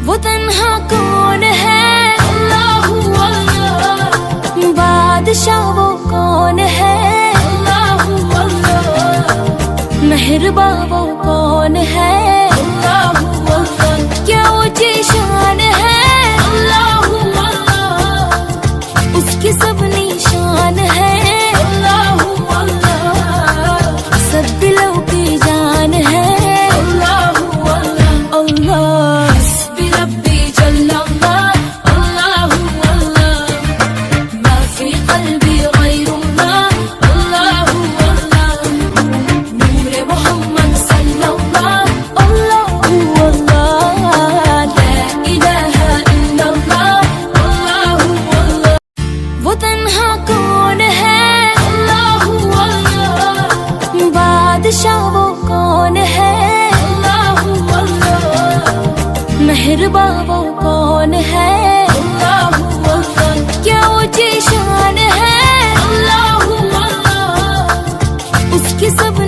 वो तन्हा कौन है, अल्लाहू अल्लाह। बादशाह वो कौन है, अल्लाहू अल्लाह। मेहरबां वो कौन है, अल्लाहू अल्लाह। क्या ऊंची शान है, अल्लाहू अल्लाह। उसकी सब निशान है, अल्लाहू अल्लाह। सब दिलों की जान है, अल्लाहू अल्लाह। अल्लाह हस्बी रब्बी जल्लल्लाह, अल्लाहू अल्लाह। मा फी क़ल्बी ग़ैरुल्लाह, अल्लाहू अल्लाह। नूर मोहम्मद सल्लल्लाह, अल्लाहू अल्लाह। ला इलाहा इल्लल्लाह, अल्लाहू अल्लाह। वो तन्हा कौन है, अल्लाहू अल्लाह। बादशाह वो कौन है, अल्लाहू अल्लाह। मेहरबां वो कौन है, अल्लाहू अल्लाह। क्या ऊंची शान है, अल्लाहू अल्लाह। उसकी सब